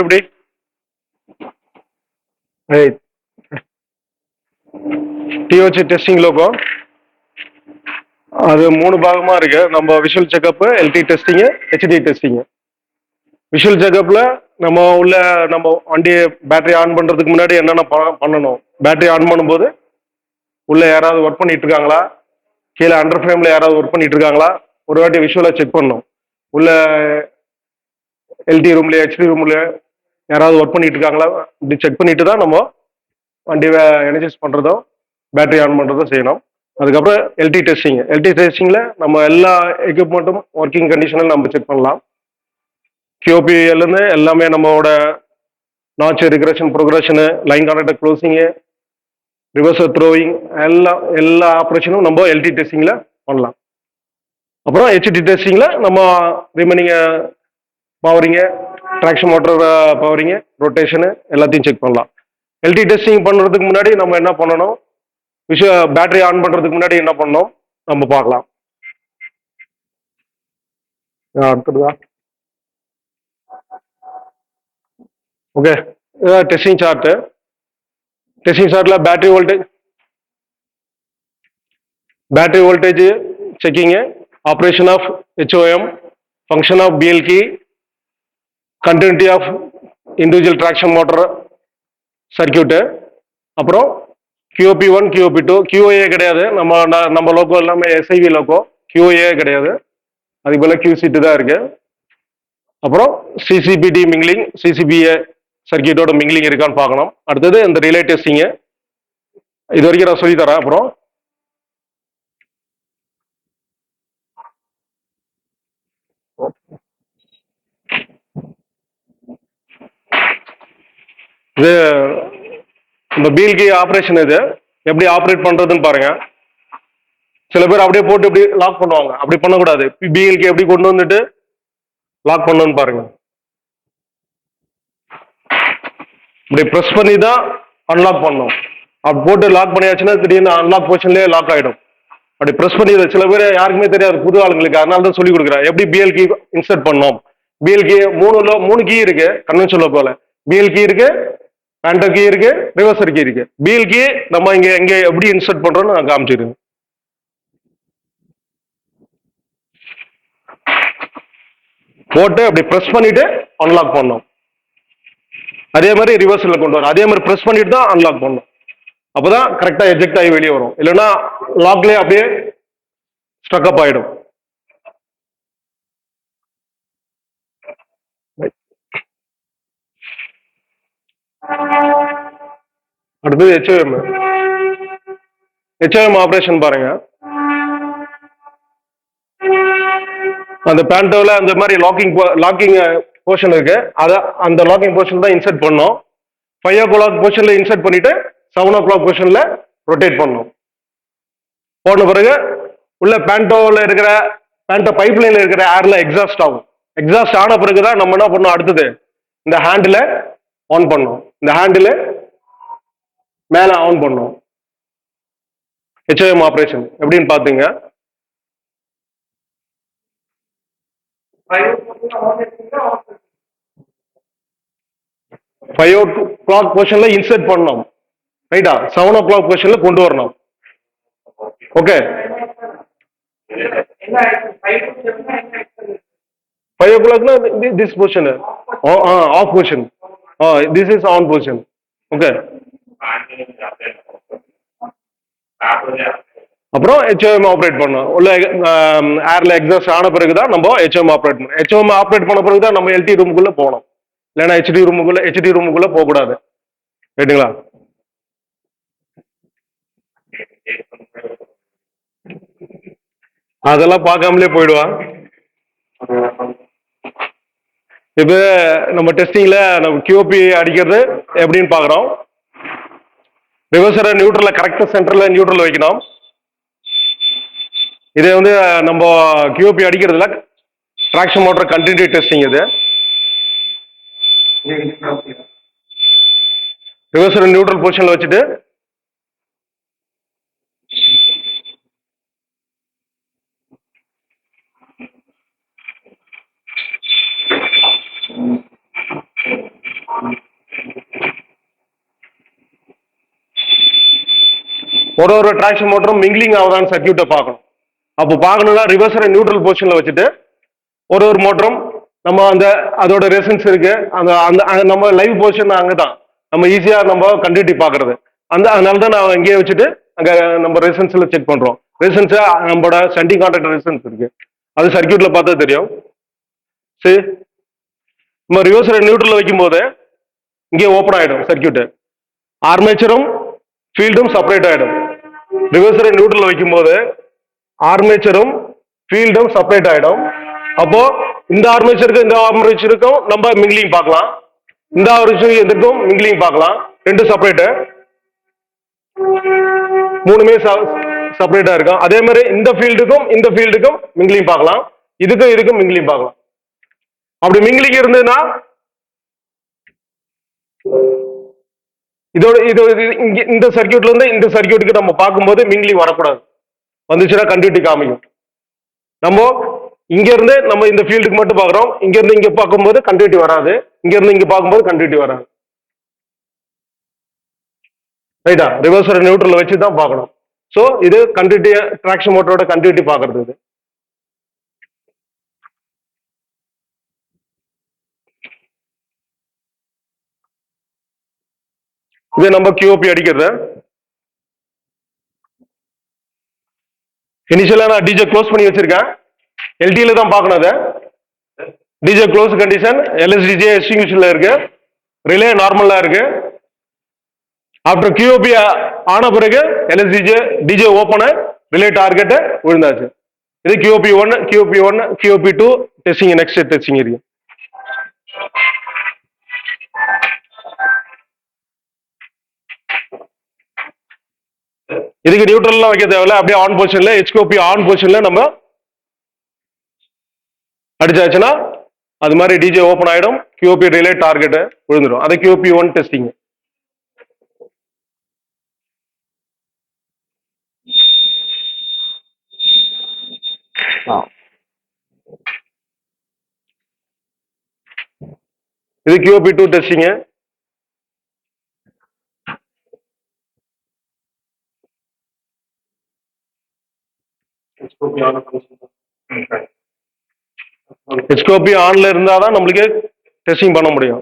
எப்படி right DOC testing logo அது மூணு பாகமா இருக்கு. நம்ம visual checkup, LT testing, HT testing. Visual செக்அப்ல நம்ம வண்டி பேட்டரி ஆன் பண்றதுக்கு முன்னாடி என்னென்ன பண்ணணும், பேட்டரி ஆன் பண்ணும்போது உள்ள யாராவது ஒர்க் பண்ணிட்டு இருக்காங்களா, கீழே அண்டர் ஃப்ரேம்ல யாராவது ஒர்க் பண்ணிட்டு இருக்காங்களா, ஒரு வாட்டி விஷுவலா செக் பண்ணணும். உள்ள எல்டி ரூம்ல ஹெச்டி ரூம்ல யாராவது ஒர்க் பண்ணிட்டு இருக்காங்களா, இப்படி செக் பண்ணிட்டு தான் நம்ம வண்டி எனர்ஜைஸ் பண்றதும் பேட்டரி ஆன் பண்றதும் செய்யணும். அதுக்கப்புறம் எல்டி டெஸ்டிங்ல நம்ம எல்லா எக்யூப்மெண்ட்டும் ஒர்க்கிங் கண்டிஷனில் நம்ம செக் பண்ணலாம். கியூபிஎல்னு எல்லாமே நம்மளோட நாச் ரிக்ரெஷன் ப்ரோக்ரஷனு, line contact closing, reverse throwing, எல்லா ஆப்ரேஷனும் நம்ம எல்டி டெஸ்டிங்ல பண்ணலாம். அப்புறம் ஹெச்டி டெஸ்டிங்ல நம்ம ரிமைனிங் பவரிங்கு, ட்ராக்ஷன் மோட்டர் பவரிங்கு, ரொட்டேஷனு எல்லாத்தையும் செக் பண்ணலாம். எல்டி டெஸ்டிங் பண்ணுறதுக்கு முன்னாடி நம்ம என்ன பண்ணணும், பேட்டரி ஆன் பண்றதுக்கு முன்னாடி என்ன பண்ணணும் நம்ம பார்க்கலாம். அடுத்ததா ஓகே, டெஸ்டிங் சார்ட்ல battery voltage checking, operation of HOM, function of BL key, continuity of individual traction motor circuit, அப்புறம் QOP1 QOP2 QOA கிடையாது. நம்ம லோகோ எல்லாமே SIV லோகோ, QOA கிடையாது. அதுக்கு போல QC2 தான் இருக்கு. அப்புறம் CCBD மிங்கிலிங், CCBA சர்க்கியூட்டோட மிங்கிலிங் இருக்கான்னு பார்க்கணும். அடுத்தது இந்த ரிலே டெஸ்டிங் இது வரைக்கும் நான் சொல்லி தரேன். அப்புறம் இது இந்த பிஎல்கி ஆப்ரேஷன், இது எப்படி ஆப்ரேட் பண்றதுன்னு பாருங்க. சில பேர் அப்படியே போட்டு இப்படி லாக் பண்ணுவாங்க, அப்படி பண்ணக்கூடாது. பிஎல்கி எப்படி கொண்டு வந்துட்டு லாக் பண்ணணும்னு பாருங்க. இப்படி ப்ரெஸ் பண்ணி தான் அன்லாக் பண்ணணும். அப்படி போட்டு லாக் பண்ணியாச்சுன்னா திடீர்னு அன்லாக் பொசிஷன்லேயே லாக் ஆகிடும். அப்படி ப்ரெஸ் பண்ணி சில பேர் யாருக்குமே தெரியாது, புது ஆளுங்களுக்கு. அதனால தான் சொல்லி கொடுக்குறேன் எப்படி பிஎல்கி இன்சர்ட் பண்ணோம். பிஎல்கி மூணு கீ இருக்கு கன்வென்ஷனல் போல. பிஎல்கி இருக்கு, பேண்டர் கீ இருக்கு, ரிவர்சர் கீ இருக்கு. பிஎல்கி நம்ம இங்க எப்படி இன்சர்ட் பண்றோம்னு நான் காமிச்சிருக்கேன். போட்டு அப்படி ப்ரெஸ் பண்ணிட்டு அன்லாக் பண்ணோம். அதே மாதிரி ரிவர்ஸ்ல கொண்டு வரும். அதே மாதிரி ப்ரெஸ் பண்ணிட்டு தான் அன்லாக் பண்ணும். அப்பதான் கரெக்டா எஜெக்ட் ஆகி வெளியே வரும். இல்லைன்னா லாக்லயே அப்படியே ஸ்ட்ரக்அப் ஆயிடும். அடுத்தது ஹெச்ஓஎம் ஆபரேஷன் பாருங்க. அந்த பேண்டோல அந்த மாதிரி லாக்கிங் போர்ஷன் இருக்கு. அதை அந்த லாக்கிங் போர்ஷன் தான் இன்சர்ட் பண்ணோம். 5 o'clock பொசிஷன்ல இன்சர்ட் பண்ணிட்டு 7 o'clock பொசிஷன்ல ரொட்டேட் பண்ணணும். போன பிறகு உள்ள பேண்டோ பைப் லைன்ல இருக்கிற ஏர்ல எக்ஸாஸ்ட் ஆகும். எக்ஸாஸ்ட் ஆன பிறகுதான் நம்ம என்ன பண்ணோம், அடுத்தது இந்த ஹேண்டில் ஆன் பண்ணோம். இந்த ஹேண்டில் மேல ஆன் பண்ணோம். ஹெச்ஓஎம் ஆபரேஷன் எப்படின்னு பாத்தீங்க. 5 o'clock பொசிஷன்ல இன்சர்ட் பண்ணோம், ரைட்டா. 7 o'clock பொசிஷன்ல கொண்டு வரணும். ஓகே, 5 o'clockனா this position off position, this is on position. Okay, அப்புறம் ஹெச்ஓஎம் ஆப்ரேட் பண்ணோம். உள்ள ஏர்ல எக்ஸாஸ்ட் ஆன பிறகுதான் நம்ம ஹெச்ஓஎம் ஆப்ரேட் பண்ணோம். ஹெச்ஓஎம் ஆப்ரேட் பண்ண பிறகுதான் நம்ம எல்டி ரூமுக்குள்ள போகணும். இல்லைன்னா ஹெச்டி ரூமுக்குள்ள போக கூடாது, ரைட்டுங்களா. அதெல்லாம் பார்க்காமலே போயிடுவான். இப்போ நம்ம டெஸ்டிங்ல நம்ம கியூபி அடிக்கிறது எப்படின்னு பாக்குறோம். ரிவர்சரை நியூட்ரல்ல கரெக்டா சென்டர்ல நியூட்ரல் வைக்கணும். இது நம்ம கியூபி அடிக்கிறதுல ட்ராக்ஷன் மோட்டர் கண்டினியூட்டி டெஸ்டிங். இது ரிவர்சரை நியூட்ரல் பொசிஷன்ல வச்சுட்டு ஒரு டிராக்ஷன் மோட்டரும் மிங்கிலிங் ஆகுதான்னு சர்க்கியூட்டை பார்க்கணும். அப்போ பார்க்கணும்னா ரிவர்ஸரை நியூட்ரல் பொசிஷன்ல வச்சுட்டு ஒரு மோட்டரும் நம்ம அந்த அதோட ரெசன்ஸ் இருக்கு, அந்த அந்த நம்ம லைவ் பொசிஷன் அங்கதான் நம்ம ஈஸியா நம்ம கண்டினியூட்டி பாக்குறது. அதனால தான் நான் இங்கேயே வச்சுட்டு அங்க நம்ம ரெசன்ஸ்ல செக் பண்றோம். ரெசன்ஸ் நம்மளோட சென்டிங் கான்டாக்ட் ரெசன்ஸ் இருக்கு, அது சர்க்கியூட்ல பார்த்தா தெரியும். சரி, நம்ம ரிவர்ஸரை நியூட்ரல் வைக்கும் போது இங்கே ஓப்பன் ஆயிடும் சர்க்கியூட், ஆர்மேச்சரும் ஃபீல்டும் செப்பரேட் ஆயிடும். ரிவர்ஸரை நியூட்ரல் வைக்கும் போது ஆர்மேச்சரும் ஃபீல்டும் செப்பரேட் ஆயிடும். அப்போ இந்த ஆர்மேச்சருக்கு இந்த ஆர்மேச்சருக்கும் நம்ம மிங்கிலிங் பார்க்கலாம், இந்த ஆர்மேச்சருக்கு எதுக்கும் மிங்கிலிங் பார்க்கலாம். ரெண்டு செப்பரேட், மூணுமே செப்பரேட்டா இருக்கும். அதே மாதிரி இந்த ஃபீல்டுக்கும் மிங்கிலிங் பார்க்கலாம், இதுக்கும் மிங்கிலிங் பார்க்கலாம். அப்படி மிங்கிலிங் இருந்ததுன்னா இதோட இந்த சர்க்கியூட்ல இருந்து இந்த சர்க்கியூட்டுக்கு நம்ம பார்க்கும்போது மிங்கிலிங் வரக்கூடாது, வந்துச்சுன்னா கண்டினியூட்டி காமிக்கும். நம்ம இங்க இருந்து நம்ம இந்த ஃபீல்டுக்கு மட்டும் பார்க்குறோம், இங்க இருந்து இங்க பார்க்கும்போது கண்டினியூட்டி வராது, இங்க இருந்து இங்க பார்க்கும்போது கண்டினியூட்டி வராது. ரைட்டா? ரிவர்ஸர் நியூட்ரல் வச்சு தான் பார்க்கணும். ஸோ இது கண்டினியூட்டி ட்ராக்ஷன் மோட்டரோட கண்டினியூட்டி பார்க்கறது. இது நம்ம QOP அடிக்கிறது. இனிஷியலா நான் டிஜே க்ளோஸ் பண்ணி வச்சிருக்கேன், எல்டில தான் பார்க்கணும். அதை டிஜே க்ளோஸ் கண்டிஷன், LSDJ எக்ஸ்டிங்யூஷன்ல இருக்கு, ரிலே நார்மலா இருக்கு. ஆஃப்டர் QOP ஆன பிறகு LSDJ DJ open, relay target விழுந்தாச்சு. இது QOP1, QOP2 testing, next testing இருக்கு. இதுக்கு நியூட்ரல்லாம் வைக்க தேவையில்ல, அப்படியே ஆன் பொசிஷன்ல HQOP ஆன் பொசிஷன்ல நம்ம அடிச்சாச்சுன்னா அது மாதிரி டிஜே ஓப்பன் ஆயிடும், QOP ரிலே டார்கெட் விழுந்துடும். அது QOP1 டெஸ்டிங். இது QOP2 டெஸ்டிங். HQOP ஆன்ல இருந்தாதான் நம்மளுக்கு டெஸ்டிங் பண்ண முடியும்.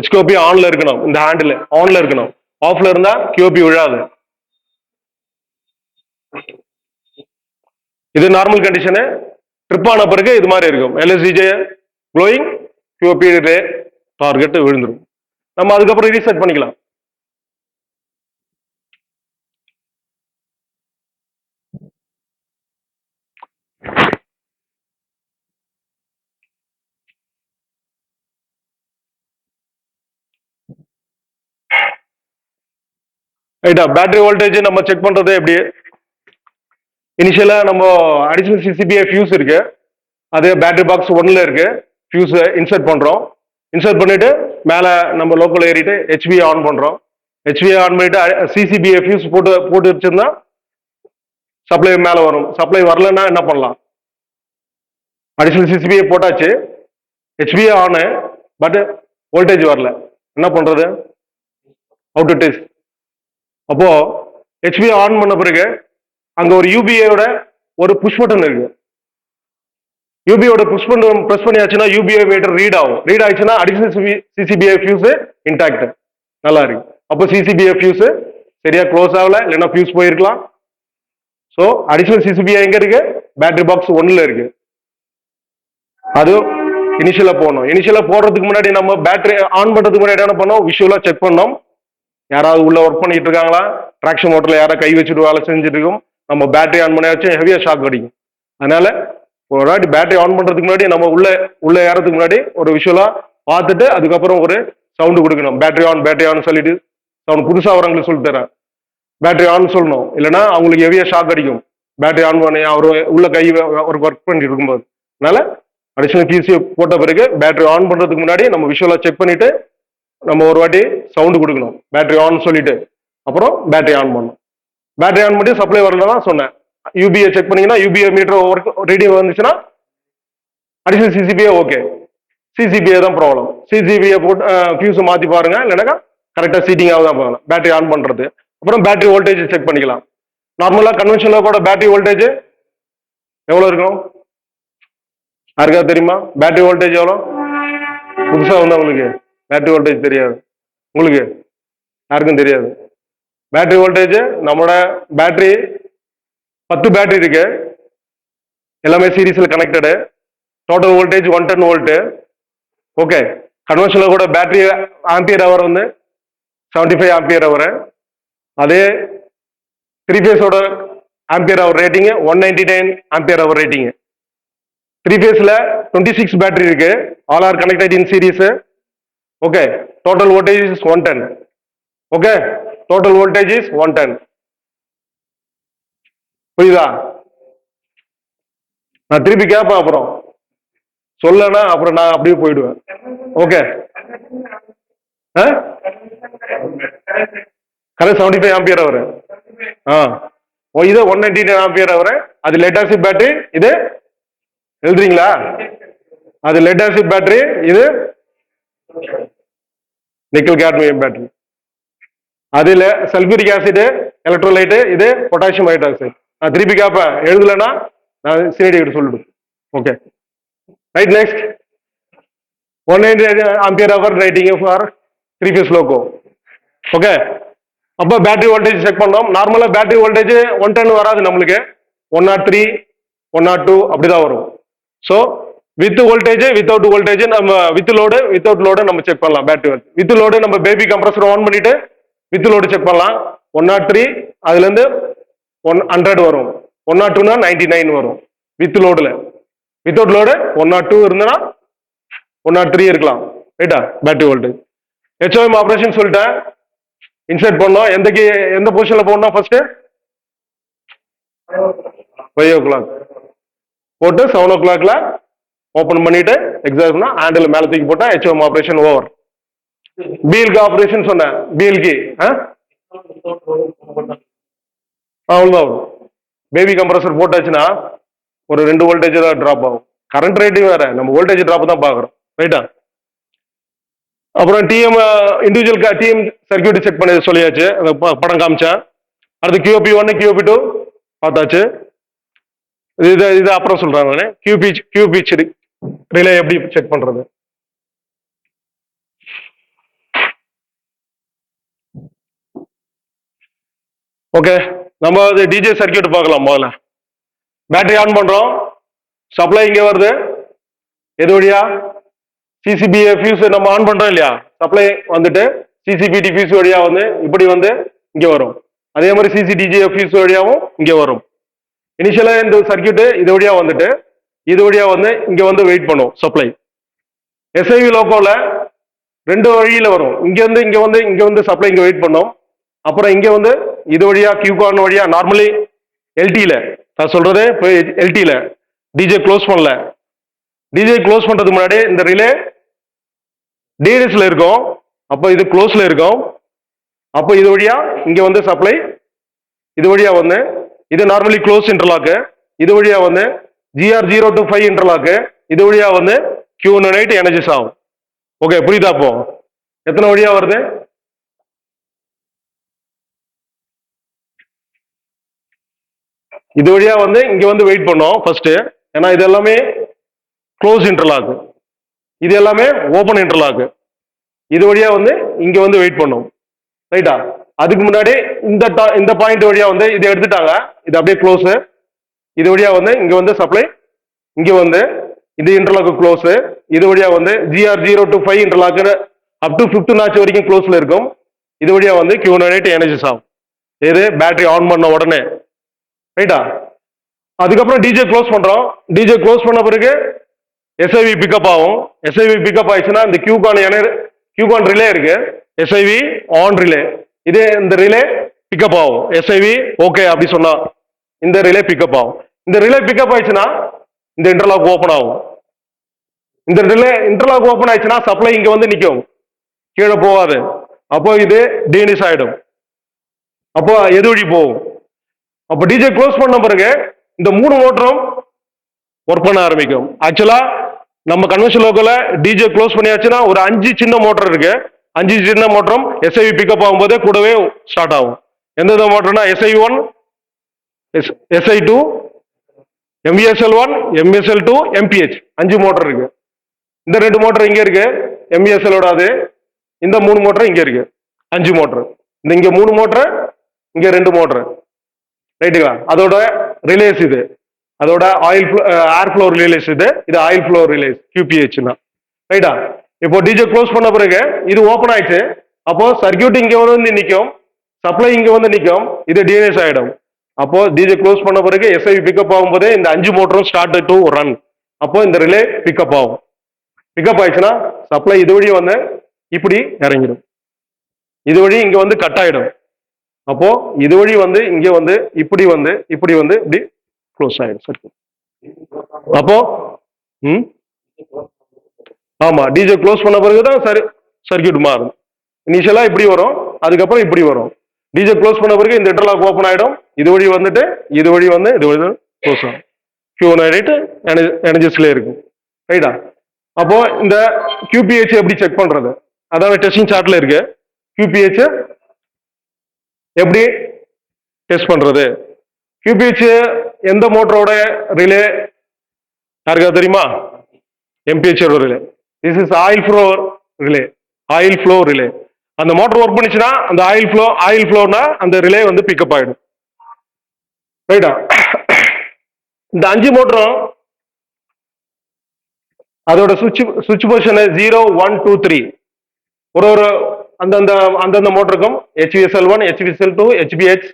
HQOP ஆன்ல இருக்கணும், இந்த ஹேண்டில் ஆன்ல இருக்கணும், ஆஃப்ல இருந்தா QOP விழாது. இது நார்மல் கண்டிஷனு. ட்ரிப் ஆன பிறகு இது மாதிரி இருக்கும், LSDJ க்ளோயிங், QOP டார்கெட் விழுந்துடும். நம்ம அதுக்கப்புறம் ரீசெட் பண்ணிக்கலாம். ரைட்டா? பேட்டரி வோல்டேஜ் நம்ம செக் பண்றது எப்படி? இனிஷியலா நம்ம அடிஷனல் CCBA ஃபியூஸ் இருக்கு, அது பேட்டரி பாக்ஸ் 1ல இருக்கு. ஃபியூஸ் இன்சர்ட் பண்றோம், இன்சர்ட் பண்ணிட்டு மேல நம்ம லோக்கல் ஏறிட்டு HVA ஆன் பண்றோம். HVA ஆன் பண்ணிட்டு CCBA ஃபியூஸ் போட்டு வச்சிருந்தா சப்ளை மேல வரும். சப்ளை வரலன்னா என்ன பண்ணலாம்? அடிஷனல் CCBA போட்டாச்சு, HVA ஆனு, பட் வோல்டேஜ் வரல, என்ன பண்றது? How to test? அப்போ HVA ஆன் பண்ண பிறகு அங்க ஒரு UBAயோட ஒரு புஷ் பட்டன் இருக்கு. UBAயோட புஷ் பட்டன் பிரஸ் பண்ணியாச்சுன்னா UBA மீட்டர் ரீட் ஆகும். ரீட் ஆயிடுச்சுன்னா அடிஷனல் CCBA ஃபியூஸ் இன்டாக்ட், நல்லா இருக்கு. அப்போ CCBA ஃபியூஸ் சரியா க்ளோஸ் ஆகல, இல்லைன்னா ஃபியூஸ் போயிருக்கலாம். ஸோ அடிஷனல் CCBA எங்க இருக்கு? பேட்டரி பாக்ஸ் 1ல இருக்கு. அது இனிஷியலா போடணும். இனிஷியலா போடுறதுக்கு முன்னாடி நம்ம பேட்டரி ஆன் பண்றதுக்கு முன்னாடி என்ன பண்ணோம்? விஷுவலா செக் பண்ணோம், யாராவது உள்ள ஒர்க் பண்ணிட்டு இருக்காங்களா, ட்ராக்ஷன் மோட்டர்ல யாராவது கை வச்சுட்டு வேலை செஞ்சுட்டு இருக்கும். நம்ம பேட்டரி ஆன் பண்ணியாச்சு, ஹெவியா ஷாக் அடிக்கும். அதனால ஒரு வாட்டி பேட்டரி ஆன் பண்றதுக்கு முன்னாடி நம்ம உள்ள ஏறதுக்கு முன்னாடி ஒரு விஷுவலா பார்த்துட்டு அதுக்கப்புறம் ஒரு சவுண்டு கொடுக்கணும். பேட்டரி ஆன் சொல்லிட்டு சவுண்ட் புதுசா வரவங்களுக்கு சொல்லி தரேன், பேட்டரி ஆன் சொல்லணும், இல்லைன்னா அவங்களுக்கு ஹெவியா ஷாக் அடிக்கும். பேட்டரி ஆன் பண்ணி அவர் உள்ள கை ஒரு ஒர்க் பண்ணிட்டு இருக்கும்போது. அதனால அடிஷனல் கீஸ் போட்ட பிறகு பேட்டரி ஆன் பண்றதுக்கு முன்னாடி நம்ம விஷுவலா செக் பண்ணிட்டு நம்ம ஒரு வாட்டி சவுண்டு கொடுக்கணும், பேட்டரி ஆன் சொல்லிட்டு அப்புறம் பேட்டரி ஆன் பண்ணணும். பேட்டரி ஆன் பண்ணி சப்ளை வரலன்னா சொன்னேன், UBA செக் பண்ணீங்கன்னா UBA மீட்டர் ஒர்க் ரீடிங் வந்துச்சுன்னா அடிஷனல் CCBA ஓகே, CCBA தான் ப்ராப்ளம். CCBA போட்டு ஃபியூஸை மாற்றி பாருங்க, இல்லைனாக்கா கரெக்டாக சீட்டிங்காக தான் பார்க்கணும் பேட்டரி ஆன் பண்ணுறது. அப்புறம் பேட்டரி வோல்டேஜ் செக் பண்ணிக்கலாம். நார்மலா கன்வென்ஷன் லோக்கோட பேட்டரி வோல்டேஜ் எவ்வளவு இருக்கும்? யாருக்கா தெரியுமா பேட்டரி வோல்டேஜ் எவ்வளோ? புதுசா வந்தா உங்களுக்கு பேட்டரி வோல்டேஜ் தெரியாது, உங்களுக்கு யாருக்கும் தெரியாது. பேட்டரி வோல்டேஜ் நம்மளோட பேட்டரி 10 பேட்டரி இருக்கு, எல்லாமே சீரீஸ்ல connected. Total voltage 110 volt. Okay, கன்வென்ஷன்ல கூட பேட்டரி ஆம்பியர் ஹவர் வந்து 75 ஆம்பியர் ஹவர். அதே 3 ஃபேஸோட ampere hour rating 199 ampere hour rating. 3 ஃபேஸ்ல 26 பேட்டரி இருக்கு, all are connected in series. Okay, total voltage is 110. Okay, total voltage is 110. புரியுதா? நான் திருப்பி கேட்பேன், அப்புறம் சொல்லனா அப்புறம் நான் அப்படியே போயிடுவேன். Okay, correct 75 ampere hour. இது 199 ஆம்பியர் ஹவர். அது லெட் ஆசிட் பேட்டரி. இது எழுதுறீங்களா? அது லெட் ஆசிட் பேட்டரி, இது நிக்கல் கேட்மியம் பேட்டரி. அதுல சல்பூரிக் ஆசிட் எலக்ட்ரோலைட், இது பொட்டாசியம் ஹைட்ராக்சைடு. நான் திருப்பி கேட்பேன், எழுதலன்னா நான் சிஐடி கிட்ட சொல்லிடுவேன். Okay, right. Next 190 ampere hour rating for 3 phase loco. Okay, அப்போ பேட்டரி வோல்டேஜ் செக் பண்ணோம். நார்மலா பேட்டரி வோல்டேஜ் 110 வராது நம்மளுக்கு, 103 102 அப்படிதான் வரும். So with voltage without voltage நம்ம வித் லோடு வித்தவுட் லோடு நம்ம செக் பண்ணலாம். பேட்டரி வித் லோடு நம்ம பேபி கம்ப்ரஸர் ஆன் பண்ணிட்டு வித் லோடு செக் பண்ணலாம். 103 அதுல இருந்து 100 வரும், 102னா 99 வரும் வித் லோடுல. வித்தவுட் லோடு 102 இருந்தனா 103 இருக்கலாம். ரைட்டா? Battery voltage. ஹெச்ஓஎம் ஆப்ரேஷன் சொல்லிட்டேன். இன்சர்ட் பண்ணோம். எந்த பொசிஷன்ல போடணும்? ஃபர்ஸ்ட் 5 o'clock போட்டு 7 o'clockல ஓபன் பண்ணிட்டு எக்ஸாக்ட்னா ஹேண்டில் மேல தூக்கி போட்டா ஹெச்ஓஎம் ஆப்ரேஷன் ஓவர். பிஎல்கி ஆப்ரேஷன் சொன்னேன். பிஎல்கி அவ்வளவுதான் வரும். பேபி கம்ப்ரஸர் போட்டாச்சுன்னா ஒரு 2 வோல்டேஜ் தான் டிராப் ஆகும். கரண்ட் ரேட்டிங் வேற, நம்ம வோல்டேஜ் டிராப் தான் பாக்குறோம். ரைட்டா? அப்புறம் DM individual DM circuit check பண்ணி சொல்லியாச்சு, படம் காமிச்சேன். அடுத்து QP 1 QP 2 பார்த்தாச்சு. இது அப்புறம் சொல்றாங்க. QP ரிலே எப்படி செக் பண்றது? ஓகே, நம்ம டிஜே சர்க்கியூட் பார்க்கலாம். முதல்ல பேட்டரி ஆன் பண்றோம். சப்ளை இங்க வருது. எது வழியா? சிசிபிஏ ஃபியூஸ் நம்ம ஆன் பண்றோம் இல்லையா? சப்ளை வந்துட்டு சிசிபிடி ஃபியூஸ் வழியா வந்து இப்படி வந்து இங்க வரும். அதே மாதிரி சிசிடிஜே ஃபியூஸ் வழியாவும் இங்க வரும். இனிஷியலா இந்த சர்க்கியூட் இது வழியா வந்துட்டு இது வழியா வந்து இங்க வந்து வெயிட் பண்ணும் சப்ளை. எஸ்ஐவி லோக்கோல 2 வழியில வரும். இங்க வந்து சப்ளை இங்க வெயிட் பண்ணும். அப்புறம் இங்க வந்து இது வழியா கியூகான் வழியா நார்மலி எல்டில நான் சொல்றது எல்டில டிஜே க்ளோஸ் பண்ணல. டிஜே க்ளோஸ் பண்றதுக்கு முன்னாடி இந்த ரிலே டிஎன்எஸ்ல இருக்கும். அப்போ இது க்ளோஸ்ல இருக்கும். அப்போ இது வழியா இங்க வந்து சப்ளை இது வழியா வந்து இது நார்மலி க்ளோஸ் இன்டர்லாக். இது வழியா வந்து GR0 to 5 இன்டர்லாக். இது வழியா வந்து Q1 எனர்ஜிஸ் ஆகும். ஓகே, புரியுதா? அப்போ எத்தனை வழியா வருது? இது வழியா வந்து இங்க வந்து வெயிட் பண்ணோம் ஃபர்ஸ்ட். ஏன்னா இது எல்லாமே க்ளோஸ் இன்டர்லாக், இது எல்லாமே ஓபன் இன்டர்லாக். இது வழியா வந்து இங்க வந்து வெயிட் பண்ணும். ரைட்டா? அதுக்கு முன்னாடி இந்த பாயிண்ட் வழியா வந்து இதை எடுத்துட்டாங்க. இது அப்படியே க்ளோஸ். இது வழியா வந்து இங்க வந்து சப்ளை இங்க வந்து இது இன்டர்லாக் க்ளோஸ். இது வழியா வந்து GR0 to 5 interlock up to 5th notch வரைக்கும் க்ளோஸ்ல இருக்கும். இது வழியா வந்து Q1 எனர்ஜிஸ் ஆகும். இது பேட்டரி ஆன் பண்ண உடனே. ரைட்டா? அதுக்கப்புறம் டிஜே க்ளோஸ் பண்றோம். டிஜே க்ளோஸ் பண்ண பிறகு எஸ்ஐவி பிக்கப் ஆகும். எஸ்ஐவி பிக்கப் ஆயிடுச்சுன்னா இந்த கியூகான் ரிலே இருக்கு, எஸ்ஐவி ஆன் ரிலே. இது இந்த ரிலே பிக்கப் ஆகும். எஸ்ஐவி ஓகே அப்படி சொன்னா இந்த ரிலே பிக்கப் ஆகும். இந்த ரிலே பிக்கப் ஆயிடுச்சுன்னா இந்த இன்டர்லாக் ஓபன் ஆகும். இந்த ரிலே இன்டர்லாக் ஓபன் ஆயிடுச்சுன்னா சப்ளை இங்க வந்து நிற்கும், கீழே போகாது. அப்போ இது டிஎன்எஸ் ஆயிடும். அப்போ எது வழி போகும்? அப்போ டிஜே க்ளோஸ் பண்ண பிறகு இந்த 3 மோட்டரும் ஒர்க் பண்ண ஆரம்பிக்கும். ஆக்சுவலா நம்ம கன்வென்ஷன் லோக்கல்ல டிஜே க்ளோஸ் பண்ணியாச்சுன்னா ஒரு 5 சின்ன மோட்டர் இருக்கு. 5 சின்ன மோட்டரும் எஸ்ஐவி பிக்கப் ஆகும்போதே கூடவே ஸ்டார்ட் ஆகும். எந்தெந்த மோட்டர்னா SI1 SI2, MVSL1, MVSL2, MPH 5 motor இருக்கு. இந்த 2 மோட்டர் இங்க இருக்கு, MVSLோட அது. இந்த 3 மோட்டர் இங்க இருக்கு, 5 மோட்டர். இந்த இங்க 3 மோட்டர், இங்க 2 மோட்டர், ரைட்டுங்களா? அதோட ரிலேஸ் இது, அதோட ஏர் ஃப்ளோ ரிலேஸ் இது ஆயில் ஃப்ளோ ரிலேஸ் QPH தான், ரைட்டா? இப்போ டிஜே க்ளோஸ் பண்ண பிறகு இது ஓபன் ஆயிடுச்சு. அப்போ சர்க்கியூட் இங்க வந்து நிற்கும், சப்ளை இங்க வந்து நிற்கும், இது டிஎன்எஸ் ஆயிடும். அப்போ டிஜே க்ளோஸ் பண்ண பிறகு SI பிக்கப் ஆகும்போது இந்த 5 மோட்டரும் ஸ்டார்ட் டு ரன். அப்போ இந்த ரிலே பிக்கப் ஆகும். பிக்கப் ஆயிடுச்சுன்னா சப்ளை இது வழி வந்து இப்படி இறங்கிடும், இது வழி இங்க வந்து கட் ஆயிடும். அப்போ இது வழி வந்து இங்க வந்து இப்படி இப்படி க்ளோஸ் ஆயிடும் சர்க்கியூட். அப்போ ஆமா, டிஜே க்ளோஸ் பண்ண பிறகுதான் சர்க்கியூட் மாறும். இனிஷியலா இப்படி வரும், அதுக்கப்புறம் இப்படி வரும். டிஜே க்ளோஸ் பண்ண பிறகு இந்த இன்டர்லாக் ஓப்பன் ஆயிடும், இது வழி வந்துட்டு இது வழி வந்து இது வழி க்ளோஸ் ஆகும். Q1 ஆயிட்டு எனர்ஜிஸ்ல இருக்கும், ரைட்டா? அப்போ இந்த QPH எப்படி செக் பண்றது? அதாவது டெஸ்டிங் சார்ட்ல இருக்கு. QPH எப்படி டெஸ்ட் பண்றது? QPH எந்த மோட்டரோட ரிலே யாருக்கா தெரியுமா? MPH relay. This is oil flow relay. அந்த மோட்டர் ஒர்க் பண்ணிச்சுன்னா அந்த ஆயில் ஃப்ளோனா அந்த ரிலே வந்து பிக்கப் ஆயிடும், ரைட்டா? இந்த 5 மோட்டரும் அதோட சுவிட்ச் பொசிஷன் 0, 1, 2, 3 ஒரு அந்தந்த மோட்டருக்கும் HVSL1, HVSL2, HBH,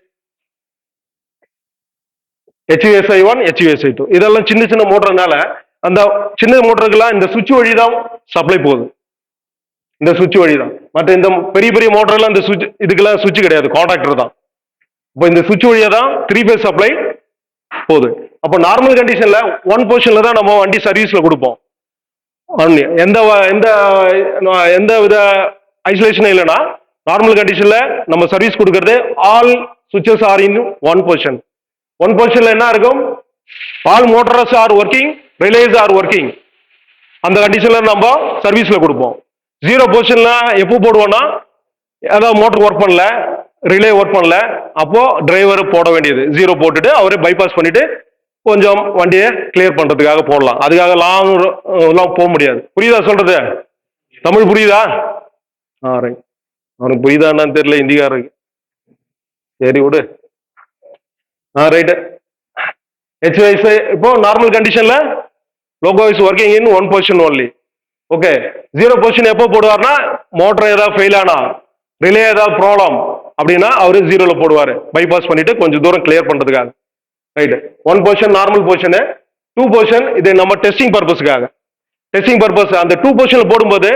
HVSI1, HVSI2 இதெல்லாம் சின்ன சின்ன மோட்டர்னால அந்த சின்ன மோட்டருக்கெல்லாம் இந்த சுவிட்ச் வழி தான் சப்ளை போகுது, இந்த சுவிட்ச் வழி தான். மற்ற இந்த பெரிய பெரிய மோட்டர்லாம் இந்த சுவிட்ச், இதுக்கெல்லாம் சுவிட்ச் கிடையாது, கான்டாக்டர் தான். இப்போ இந்த சுவிட்ச் வழியா தான் 3 phase சப்ளை போகுது. அப்போ நார்மல் கண்டிஷன்ல 1 பொசிஷன்ல தான் நம்ம வண்டி சர்வீஸ்ல கொடுப்போம். எந்த எந்த எந்த வித ஐசோலேஷனும் இல்லைன்னா நார்மல் கண்டிஷன்ல நம்ம சர்வீஸ் கொடுக்கறது all switches are in 1 position. 1 பொசிஷன்ல என்ன இருக்கும்? All motors are working, relays are working. அந்த கண்டிஷன்ல நம்ம சர்வீஸ்ல கொடுப்போம். 0 பொசிஷன்ல எப்போ போடுவோம்னா, ஏதாவது மோட்டர் ஒர்க் பண்ணல, ரிலே ஒர்க் பண்ணல, அப்போ டிரைவர் போட வேண்டியது 0 போட்டுட்டு அவரே பைபாஸ் பண்ணிட்டு கொஞ்சம் வண்டியை கிளியர் பண்றதுக்காக போடலாம். அதுக்காக லாங் போக முடியாது. புரியுதா சொல்றது? தமிழ் புரியுதா? ரைட். அவனுக்கு புரியுதான்னு தெரியல இந்திக்காரருக்கு. சரி விடு. ரைட்டு. HVSI இப்போ நார்மல் கண்டிஷன்ல loco is working in 1 position only. Okay. 0 position எப்போ போடுவார்னா, மோட்டர் ஏதாவது ஃபெயில் ஆனா, ரிலே ஏதாவது ப்ராப்ளம் அப்படின்னா அவரு 0ல போடுவாரு, பைபாஸ் பண்ணிட்டு கொஞ்சம் தூரம் கிளியர் பண்றதுக்காக. Right. 1 position normal position, 2 position இது நம்ம டெஸ்டிங் பர்பஸ்க்காக. டெஸ்டிங் பர்பஸ் அந்த 2 பொசிஷன்ல போடும்போது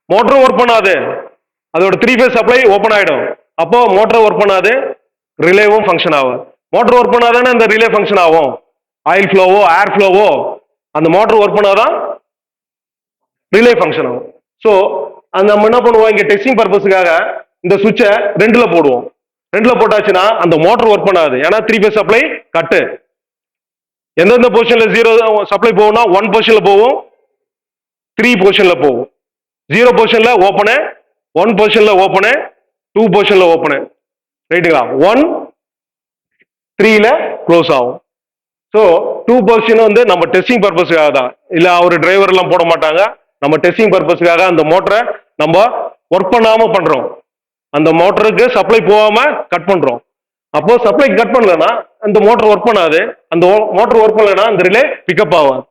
மோட்டரும் ஒர்க் பண்ணாது, அதோட 3 phase சப்ளை ஓப்பன் ஆயிடும். அப்போ மோட்டர் ஒர்க் பண்ணாது, ரிலேவும் ஃபங்க்ஷன் ஆகும். மோட்டர் ஒர்க் பண்ணாதானே அந்த ரிலே ஃபங்க்ஷன் ஆகும். ஆயில் ஃப்ளோவோ ஏர் ஃப்ளோவோ அந்த மோட்டர் ஒர்க் பண்ணாதான் ரிலே ஃபங்க்ஷன் ஆகும். ஸோ அந்த நம்ம என்ன பண்ணுவோம், இங்க டெஸ்டிங் பர்பஸ்க்காக இந்த சுவிட்சை 2ல போடுவோம். 2ல போட்டாச்சுன்னா அந்த மோட்டர் ஒர்க் பண்ணாது, ஏன்னா 3 phase சப்ளை கட்டு. எந்தெந்த பொசிஷன்ல 0 சப்ளை போகும்னா 1 பொசிஷன்ல போகும், 3 பொசிஷன்ல போகும். 0 பொசிஷன்ல ஓப்பனு, 1 பொசிஷன்ல ஓப்பனு, 2 பொசிஷன்ல ஓப்பனு, ரைட்டுங்களா? 1, 3ல க்ளோஸ் ஆகும். ஸோ 2 பொசிஷன் வந்து நம்ம டெஸ்டிங் பர்பஸ்க்காக தான், இல்ல அவர் டிரைவர் எல்லாம் போட மாட்டாங்க. நம்ம டெஸ்டிங் பர்பஸ்க்காக அந்த மோட்டரை நம்ம ஒர்க் பண்ணாம பண்றோம், அந்த மோட்டருக்கு சப்ளை போகாம கட் பண்றோம். அப்போ சப்ளை கட் பண்ணலன்னா அந்த மோட்டர் ஒர்க் பண்ணாது, அந்த மோட்டர் ஒர்க் பண்ணலன்னா அந்த ரிலே பிக்கப் ஆகாது.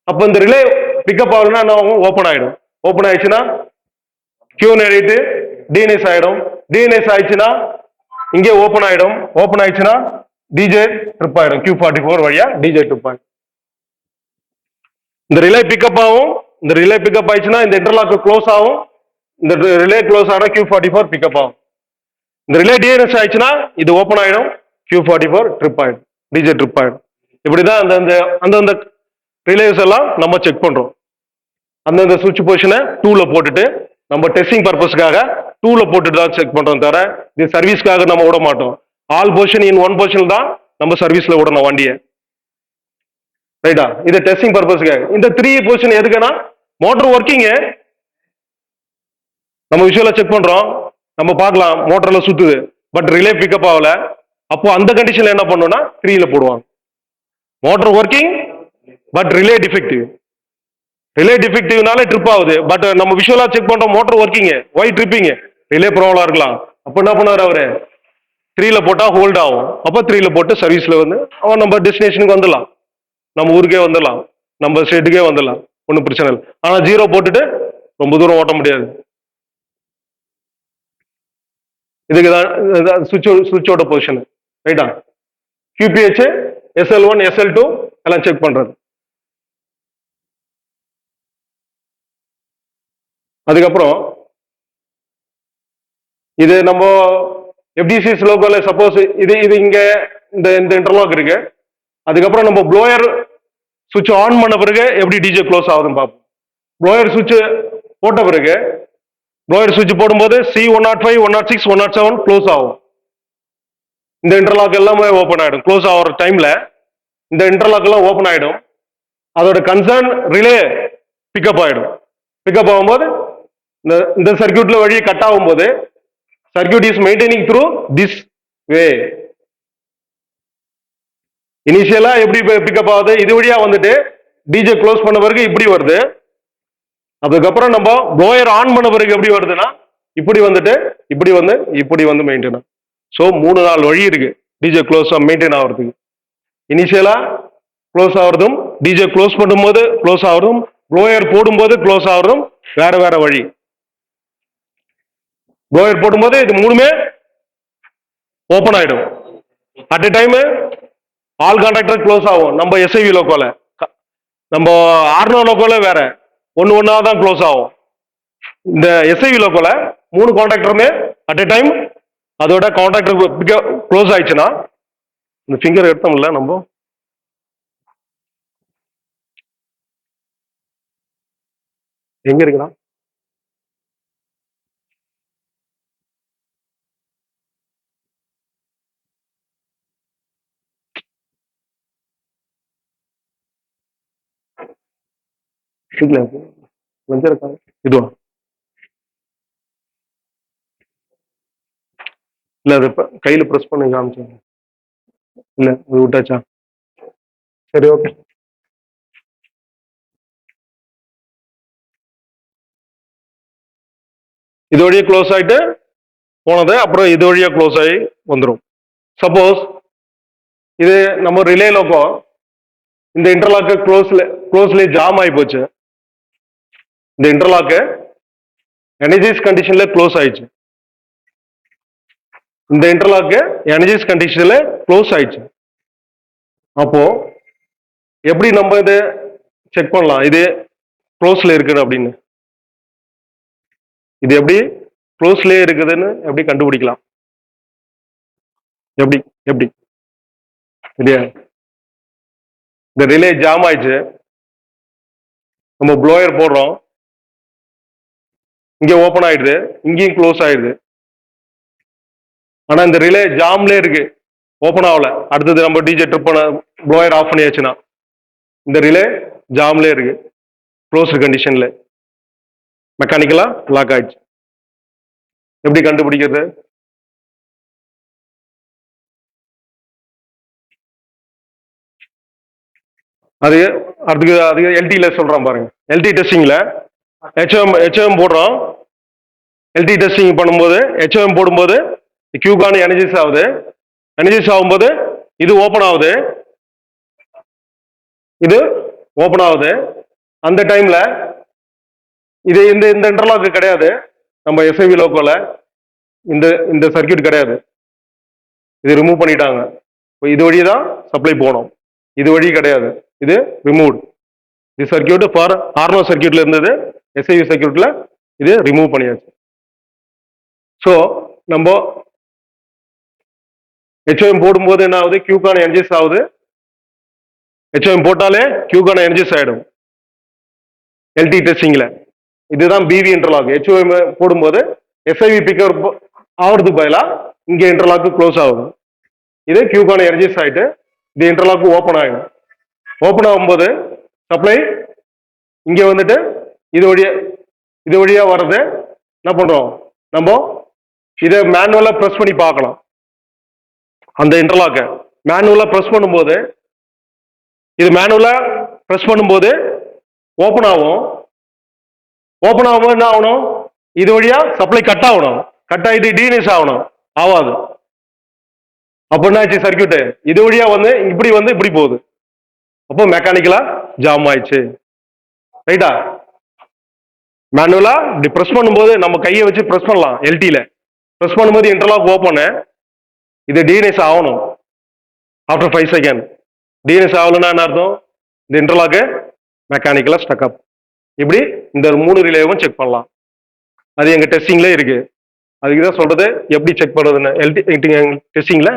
அப்போ இந்த ரிலே பிக்கப் ஆகலன்னா என்ன ஆகும்? ஓப்பன் ஆயிடும். ஓப்பன் ஆயிடுச்சுன்னா Q1 ஆயிட்டு டிஎன்எஸ் ஆயிடும். டிஎன்எஸ் ஆயிடுச்சுன்னா இங்கே ஓப்பன் ஆயிடும். ஓப்பன் ஆயிடுச்சுன்னா டிஜே ட்ரிப் ஆயிடும். Q44 வழியா டிஜே ட்ரிப் ஆயிடும். இந்த ரிலே பிக்கப் ஆகும். இந்த ரிலே பிக்கப் ஆயிடுச்சுன்னா இந்த இன்டர்லாக் க்ளோஸ் ஆகும். இந்த ரிலே க்ளோஸ் ஆனா Q44 பிக்கப் ஆகும். இந்த ரிலே டிஎன்எஸ் ஆயிடுச்சுன்னா இது ஓப்பன் ஆயிடும், Q44 ட்ரிப் ஆயிடும், டிஜே ட்ரிப் ஆயிடும். இப்படிதான் அந்தந்த ரிலேஸ் எல்லாம் நம்ம செக் பண்றோம். அந்தந்த சுவிட்ச் பொசிஷனை 2ல போட்டுட்டு நம்ம டெஸ்டிங் பர்பஸ்க்காக 2ல போட்டுட்டு தான் செக் பண்றோம், தவிர இது சர்வீஸ்க்காக நம்ம விட மாட்டோம். ஆல் பொசிஷன் இன் 1 பொசிஷன் தான் நம்ம சர்வீஸ்ல விடணும் வண்டியை, ரைட்டா? இது டெஸ்டிங் பர்பஸ்க்காக. இந்த 3 பொசிஷன் எதுக்குன்னா, மோட்டர் ஒர்க்கிங் நம்ம விஷுவலா செக் பண்றோம், நம்ம பார்க்கலாம் மோட்டர்ல சுத்துது, பட் ரிலே பிக்கப் ஆகல. அப்போ அந்த கண்டிஷன்ல என்ன பண்ணணும்னா 3ல போடுவாங்க. Motor working but relay defective. Relay டிஃபெக்டிவ்னால ட்ரிப் ஆகுது. பட் நம்ம விஷுவலா செக் பண்றோம் motor working, why tripping, relay problem இருக்கலாம். அப்ப என்ன பண்ணாரு அவரு 3ல போட்டா ஹோல்ட் ஆகும். அப்ப 3ல போட்டு சர்வீஸ்ல வந்து அவன் நம்ம டெஸ்டினேஷனுக்கு வந்துடலாம், நம்ம ஊருக்கே வந்துடலாம், நம்ம ஸ்டேட்டுக்கே வந்துடலாம், ஒன்றும் பிரச்சனை இல்லை. ஆனா 0 போட்டுட்டு ரொம்ப தூரம் ஓட்ட முடியாது. இதுக்கு தான் சுவிட்சோட பொசிஷன் ரைட்டா. QPH, SL1, SL2 எல்லாம் செக் பண்றது. அதுக்கப்புறம் இது நம்ம FDCS லோகோல சப்போஸ் இது இது இங்க இந்த இன்டர்லாக் இருக்கு. அதுக்கப்புறம் நம்ம ப்ளோயர் சுவிட்ச் ஆன் பண்ண பிறகு எப்படி டிஜே க்ளோஸ் ஆகுதுன்னு பார்ப்போம். ப்ளோயர் சுவிட்ச் போட்ட பிறகு ப்ளோயர் சுவிட்ச் போடும்போது C105, 106, 107 க்ளோஸ் ஆகும். இந்த இன்டர்லாக் எல்லாமே ஓப்பன் ஆயிடும். க்ளோஸ் ஆகிற டைம்ல இந்த இன்டர்லாக் எல்லாம் ஓப்பன் ஆயிடும். அதோட கன்சர்ன் ரிலே பிக்கப் ஆயிடும். பிக்கப் ஆகும்போது இந்த சர்க்கியூட்ல வழி கட் ஆகும்போது circuit is maintaining through this way. இனிஷியலா எப்படி பிக்கப் ஆகுது, இது வழியா வந்துட்டு டிஜே க்ளோஸ் பண்ண பிறகு இப்படி வருது. அதுக்கப்புறம் நம்ம ப்ளோயர் ஆன் பண்ண பிறகு எப்படி வருதுன்னா இப்படி வந்துட்டு இப்படி வந்து மெயின்டைன். ஸோ 3-4 வழி இருக்கு டிஜே க்ளோஸ் மெயின்டைன் ஆகிறதுக்கு. இனிஷியலா க்ளோஸ் ஆகிறதும், டிஜே க்ளோஸ் பண்ணும்போது க்ளோஸ் ஆகிறதும், ப்ளோயர் போடும்போது க்ளோஸ் ஆகிறதும் வேற வேற வழி. ப்ளோயர் போடும்போது இது மூணுமே ஓப்பன் ஆயிடும். At a time all contractor close ஆகும். நம்ம SIV லோக்கோல, நம்ம ஆர்னோ லோக்கோல வேற ஒன்னா தான் க்ளோஸ் ஆகும். இந்த SIV லோக்கோல 3 கான்ட்ராக்டருமே அட் எ டைம் அதோட கான்ட்ராக்டர் க்ளோஸ் ஆயிடுச்சுன்னா இந்த ஃபிங்கர் எடுத்தோம்ல நம்ம எங்க இருக்குன்னா இதுவா இல்ல அது கையில பிரஸ் பண்ணி காமிச்சாங்க. இல்ல அது விட்டாச்சா? சரி ஓகே. இது வழியா க்ளோஸ் ஆயிட்டு போனது அப்புறம் இது வழியா க்ளோஸ் ஆகி வந்துடும். சப்போஸ் இது நம்ம ரிலே லோக்கோ இந்த இன்டர்லாக்கு க்ளோஸ்ல ஜாம் ஆகி போச்சு. இந்த இன்டர்லாக்கு எனர்ஜிஸ் கண்டிஷன்ல க்ளோஸ் ஆயிடுச்சு. இந்த இன்டர்லாக்கு எனர்ஜிஸ் கண்டிஷன்ல க்ளோஸ் ஆயிடுச்சு. அப்போ எப்படி நம்ம இதை செக் பண்ணலாம் இது க்ளோஸ்ல இருக்குது அப்படின்னு? இது எப்படி க்ளோஸ்லயே இருக்குதுன்னு எப்படி கண்டுபிடிக்கலாம்? எப்படி எப்படி இல்லையா? இந்த ரிலே ஜாம் ஆயிடுச்சு, நம்ம ப்ளோயர் போடுறோம், இங்க ஓப்பன் ஆயிடுது, இங்கேயும் க்ளோஸ் ஆயிடுது. ஆனா இந்த ரிலே ஜாம்ல இருக்கு, ஓப்பன் ஆகல. அடுத்தது நம்ம டிஜே ட்ரிப் பண்ண ப்ளோயர் ஆஃப் பண்ணியாச்சுன்னா இந்த ரிலே ஜாம்ல இருக்கு, க்ளோஸ்டு கண்டிஷன்ல, மெக்கானிக்கலா லாக் ஆயிடுச்சு. எப்படி கண்டுபிடிக்கிறது? அது அதுக்கு எல்டில சொல்றோம் பாருங்க. எல்டி டெஸ்டிங்ல HOM போடுறோம். எல்டி டெஸ்டிங் பண்ணும்போது HOM போடும்போது கியூகான் எனர்ஜிஸ் ஆகுது. எனர்ஜிஸ் ஆகும்போது இது ஓப்பன் ஆகுது, இது ஓப்பன் ஆகுது. அந்த டைம்ல இது இந்த இன்டர்லாக் கிடையாது. நம்ம SIV லோக்கோல இந்த சர்க்கியூட் கிடையாது, இது ரிமூவ் பண்ணிட்டாங்க. இது வழி தான் சப்ளை போனோம், இது வழி கிடையாது, இது ரிமூவ். இது சர்க்கியூட் ஃபார் ஆர்னோ சர்க்கியூட்ல இருந்தது, SIV சர்க்கியூட்ல இது ரிமூவ் பண்ணியாச்சு. ஸோ நம்ம HOM போடும்போது என்ன ஆகுது, கியூகான எனர்ஜிஸ் ஆகுது. HOM போட்டாலே கியூகான எனர்ஜிஸ் ஆயிடும் எல்டி டெஸ்டிங்ல. இதுதான் BV இன்டர்லாக். HOM போடும்போது SIV பிக்கர் ஆகிறதுக்கு பதிலாக இங்கே இன்டர்லாக்கு க்ளோஸ் ஆகுது. இது கியூகான எனர்ஜிஸ் ஆயிட்டு இது இன்டர்லாக்கு ஓப்பன் ஆகிடும். ஓப்பன் ஆகும்போது சப்ளை இங்க வந்துட்டு இது வழியா வர்றது என்ன பண்றோம், நம்ம இதை மேனுவலா ப்ரெஸ் பண்ணி பார்க்கலாம். அந்த இன்டர்லாக்க மேனுவலா ப்ரெஸ் பண்ணும்போது, இது மேனுவலா ப்ரெஸ் பண்ணும்போது ஓப்பன் ஆகும். ஓப்பன் ஆகும்போது என்ன ஆகணும்? இது வழியா சப்ளை கட் ஆகணும். கட் ஆகிட்டு டீனிஸ் ஆகணும். ஆகாது. அப்போ என்ன ஆச்சு சர்க்கியூட்? இது வழியா வந்து இப்படி போகுது. அப்போ மெக்கானிக்கலா ஜாம் ஆயிடுச்சு. ரைட்டா? மேனுவலா இப்படி ப்ரெஸ் பண்ணும்போது நம்ம கையை வச்சு ப்ரெஸ் பண்ணலாம். எல்டில ப்ரெஸ் பண்ணும்போது இன்டர்லாக் ஓப்பன், இது டீனிஸ் ஆகணும். ஆஃப்டர் 5 செகண்ட் டீனிஸ் ஆகலன்னா என்ன அர்த்தம்? இந்த இன்டர்லாக்கு மெக்கானிக்கலா ஸ்டக் அப். இப்படி இந்த 3 ரிலேவும் செக் பண்ணலாம். அது எங்க டெஸ்டிங்ல இருக்கு. அதுக்கு தான் சொல்றது எப்படி செக் பண்றதுன்னு. LT டெஸ்டிங்ல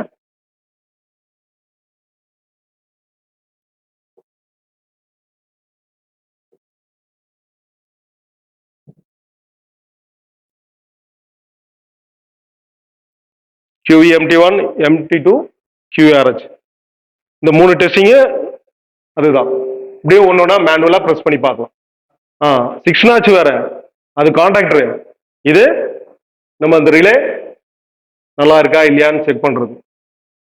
QE MT1 MT2 QRH இந்த 3 டெஸ்டிங் அதுதான். இப்படியே ஒன்னொன்னா மேனுவலா ப்ரெஸ் பண்ணி பார்க்கலாம். 6 நாட்ச் வேற, அது கான்ட்ராக்டர். இது நம்ம அந்த ரிலே நல்லா இருக்கா இல்லையான்னு செக் பண்றது.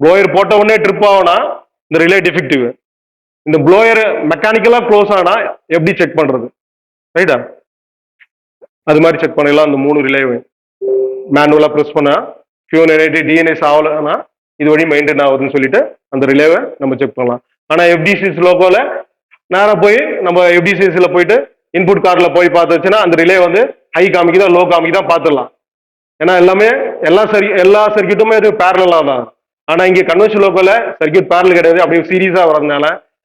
ப்ளோயர் போட்ட உடனே ட்ரிப் ஆகுனா இந்த ரிலே டிஃபெக்டிவ். இந்த ப்ளோயர் மெக்கானிக்கலா க்ளோஸ் ஆனா எப்படி செக் பண்றது? ரைட்டா? அது மாதிரி செக் பண்ணிடலாம். அந்த 3 ரிலேவை மேனுவலா ப்ரெஸ் பண்ணா QNIT டிஎன்எஸ் ஆகலைன்னா இது வழி மெயின்டைன் ஆகுதுன்னு சொல்லிட்டு அந்த ரிலேவை நம்ம செக் பண்ணலாம். ஆனால் FDCS லோகோல நேராக போய் நம்ம FDCSல போயிட்டு இன்புட் கார்டில் போய் பார்த்துச்சுன்னா அந்த ரிலே வந்து ஹை காமிக்குதா லோ காமிக்குதா பார்த்துடலாம். ஏன்னா எல்லா சர்க்கியூட்டுமே இது பேரலாக தான். ஆனால் இங்கே கன்வென்ஷன் லோக்கோல சர்க்கியூட் பேரல் கிடையாது, அப்படியே சீரியஸாக வரதுனால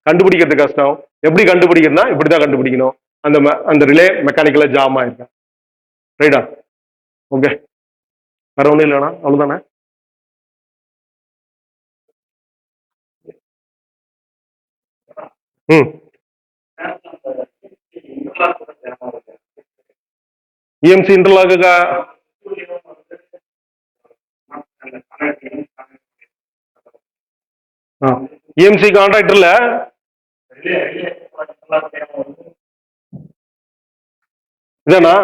கண்டுபிடிக்கிறது கஷ்டம். எப்படி கண்டுபிடிக்கிறதுனா இப்படி தான் கண்டுபிடிக்கணும். அந்த ரிலே மெக்கானிக்கலாக ஜாம் ஆயிருக்கேன். ரைட்டா? ஓகே, வேற ஒன்றும் இல்லைண்ணா, அவ்வளோதானே? EMC இன்டர்லாக்கு EMC கான்ட்ராக்டர்ல இதானா?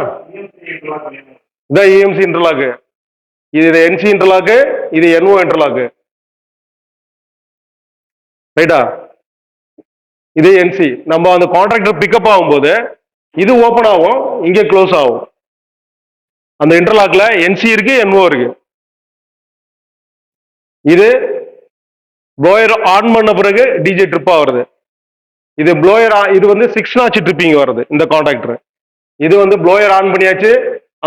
இதான் EMC இன்டர்லாக்கு. இது NC இன்டர்லாக்கு, இது NO இன்டர்லாக்கு. ரைட்டா? இது NC. நம்ம அந்த கான்ட்ராக்டர் பிக்கப் ஆகும்போது இது ஓபன் ஆகும், இங்க க்ளோஸ் ஆகும். அந்த இன்டர்லாக்ல NC இருக்கு, NO இருக்கு. இது ப்ளோயர் ஆன் பண்ண பிறகு டிஜே ட்ரிப் ஆகுறது. இது ப்ளோயர், இது வந்து 6 நாட்ச் ட்ரிப்பிங் வருது இந்த கான்ட்ராக்டர். இது வந்து ப்ளோயர் ஆன் பண்ணியாச்சு,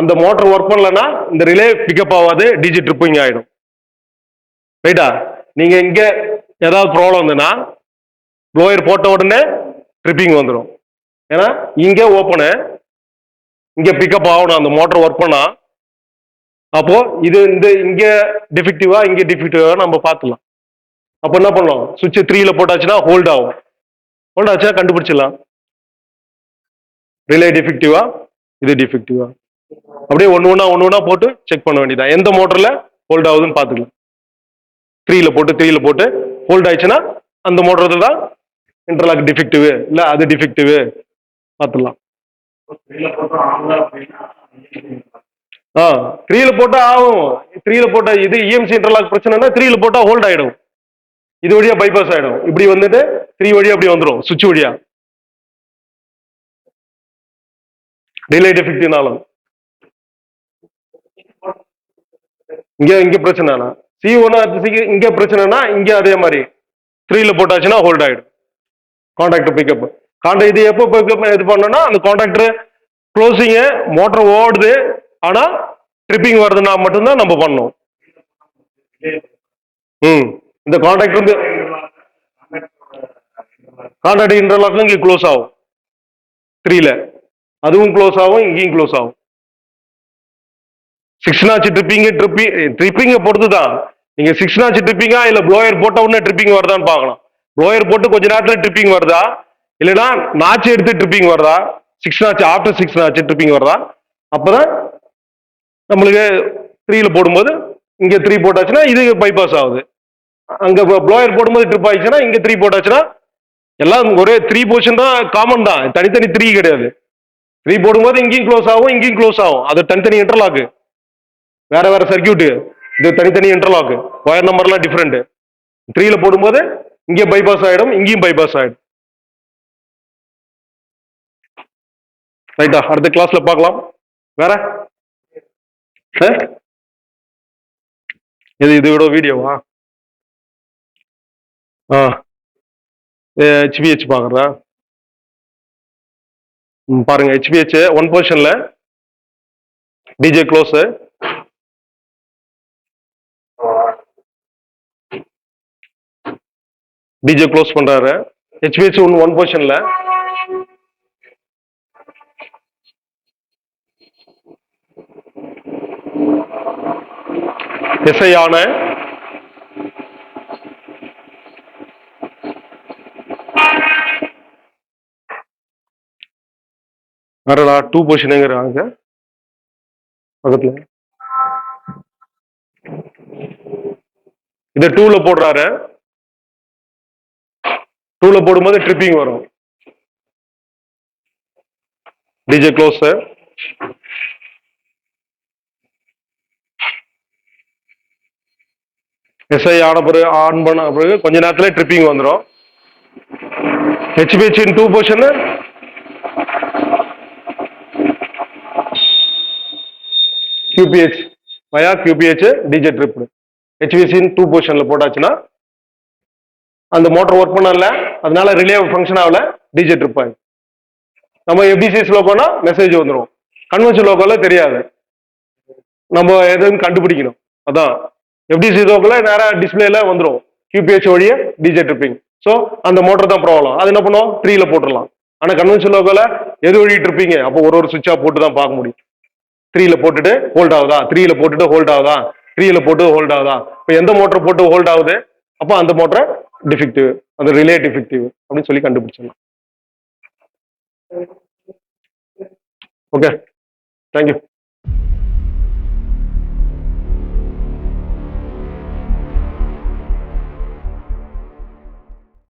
அந்த மோட்டர் ஒர்க் பண்ணலன்னா இந்த ரிலே பிக்கப் ஆகாது, டிஜி ட்ரிப்பிங் ஆயிடும். ரைட்டா? நீங்க இங்க ஏதாவது ப்ராப்ளம் வந்துன்னா ப்ளோயர் போட்ட உடனே ட்ரிப்பிங் வந்துடும். ஏன்னா இங்க ஓப்பனு, இங்க பிக்கப் ஆகணும் அந்த மோட்டர் ஒர்க் பண்ணா. அப்போ இது இங்க டிஃபெக்டிவா இங்க டிஃபெக்டிவா நம்ம பார்த்துலாம். அப்போ என்ன பண்ணலாம்? சுவிட்ச் 3ல போட்டாச்சுன்னா ஹோல்ட் ஆகும். ஹோல்ட் ஆச்சுன்னா கண்டுபிடிச்சிடலாம் ரிலே டிஃபெக்டிவா இது டிஃபெக்டிவா. அப்படியே ஒன்று ஒன்றா போட்டு செக் பண்ண வேண்டியதான். எந்த மோட்டர்ல ஹோல்ட் ஆகுதுன்னு பார்த்துக்கலாம். 3ல போட்டு ஹோல்ட் ஆயிடுச்சுன்னா அந்த மோட்டர் தான் இன்டர்லாக் டிஃபெக்டிவ், இல்லை அது டிஃபெக்டிவ் பார்த்துடலாம். 3ல போட்டா ஆகும். 3ல போட்டா இது EMC இன்டர்லாக் பிரச்சனைனா 3ல போட்டா ஹோல்ட் ஆயிடும், இது வழியா பைபாஸ் ஆயிடும். இப்படி வந்துட்டு 3 வழியா அப்படி வந்துடும் சுவிட்ச் வழியா. டிலே டிஃபெக்டிவ்னாலும் இங்க பிரச்சனைனா C1 இங்க பிரச்சனைனா இங்க அதே மாதிரி 3ல போட்டாச்சுன்னா ஹோல்ட் ஆயிடும். கான்ட்ராக்டர் பிக்கப் இது எப்போ பிக்கப் இது பண்ணனா அந்த கான்ட்ராக்டர் க்ளோசிங் மோட்டர் ஓடுது ஆனா ட்ரிப்பிங் வருதுன்னா மட்டும்தான் நம்ம பண்ணணும். இந்த கான்ட்ராக்டர் இன்டர்லாக் இங்க க்ளோஸ் ஆகும் 3ல, அதுவும் க்ளோஸ் ஆகும், இங்கேயும் க்ளோஸ் ஆகும். 6 நாட்ச் ட்ரிப்பிங்கை பொறுத்து தான். நீங்க 6 நாட்ச் ட்ரிப்பிங்கா இல்ல ப்ளோயர் போட்ட உடனே ட்ரிப்பிங் வருதான்னு பார்க்கலாம். ப்ளோயர் போட்டு கொஞ்ச நேரத்துல ட்ரிப்பிங் வருதா, இல்லைன்னா நாச்சு எடுத்து ட்ரிப்பிங் வருதா, 6 நாட்ச் ஆஃப்டர் 6 நாட்ச் ட்ரிப்பிங் வருதா, அப்பதான் நம்மளுக்கு 3ல போடும்போது இங்க 3 போட்டாச்சுன்னா இது பைபாஸ் ஆகுது. அங்க ப்ளோயர் போடும்போது ட்ரிப் ஆயிடுச்சுன்னா இங்க 3 போட்டாச்சுன்னா எல்லாம் ஒரே 3 பொசிஷன் தான், காமன் தான், தனித்தனி 3 கிடையாது. 3 போடும்போது இங்கேயும் க்ளோஸ் ஆகும், இங்கேயும் க்ளோஸ் ஆகும். அது தனித்தனி இன்டர்லாக்கு, வேற சர்க்கியூட். இது தனித்தனி இன்டர்லாக், ஒயர் நம்பர்லாம் டிஃப்ரெண்ட். 3ல போடும்போது இங்கே பைபாஸ் ஆயிடும், இங்கேயும் பைபாஸ் ஆயிடும். ரைட்டா, அடுத்த கிளாஸ்ல பார்க்கலாம். வேற இதோட வீடியோவா? ஹெச்பிஹெச் பாக்குறா. பாருங்க, ஹெச்பிஹெச் 1 பொசிஷன்ல டிஜே க்ளோஸ், டிஜே க்ளோஸ் பண்றாரு. ஹெச்பிஹெச் 1 பொசிஷன்ல எஸ்ஐ ஆன, வேறடா 2 பொசிஷனுங்கிறாங்க பக்கத்துல. இதை 2ல போடுறாரு. 2ல போடும்போது ட்ரிப்பிங் வரும். டிஜே க்ளோஸ், எஸ்ஐ ஆன பிறகு, ஆன் பண்ண பிறகு கொஞ்ச நேரத்துல ட்ரிப்பிங் வந்துடும். ஹெச்பிஹெச் 2 பொசிஷன், QPH வயா QPH டிஜே ட்ரிப். HVC 2 பொசிஷன்ல போட்டாச்சுன்னா அந்த மோட்டர் ஒர்க் பண்ணல, அதனால ரிலே ஃபங்க்ஷன் ஆகல, டிஜே ட்ரிப் ஆகும். நம்ம FDCS லோகோனா மெசேஜ் வந்துடும். கன்வென்ஷன் லோகோல தெரியாது, நம்ம எதுன்னு கண்டுபிடிக்கணும். அதான் FDC லோகோல நேரா டிஸ்பிளேல வந்துடும், QPH வழிய டிஜே ட்ரிப்பிங். ஸோ அந்த மோட்டர் தான் ப்ராப்ளம். அது என்ன பண்ணுவோம், 3ல போட்டுடலாம். ஆனா கன்வென்ஷன் லோகோல எது வழி ட்ரிப்பிங்க, அப்போ ஒரு சுவிட்சா போட்டு தான் பார்க்க முடியும். 3ல போட்டுட்டு ஹோல்ட் ஆகுதா, 3ல போட்டுட்டு ஹோல்ட் ஆகுதா, 3ல போட்டு ஹோல்ட் ஆகுதா. இப்போ எந்த மோட்டர் போட்டு ஹோல்ட் ஆகுது, அப்போ அந்த மோட்டர் டிஃபெக்டிவ், அது ரிலே டிஃபெக்டிவ் அப்படின்னு சொல்லி கண்டுபிடிச்சிடலாம். Okay, thank you.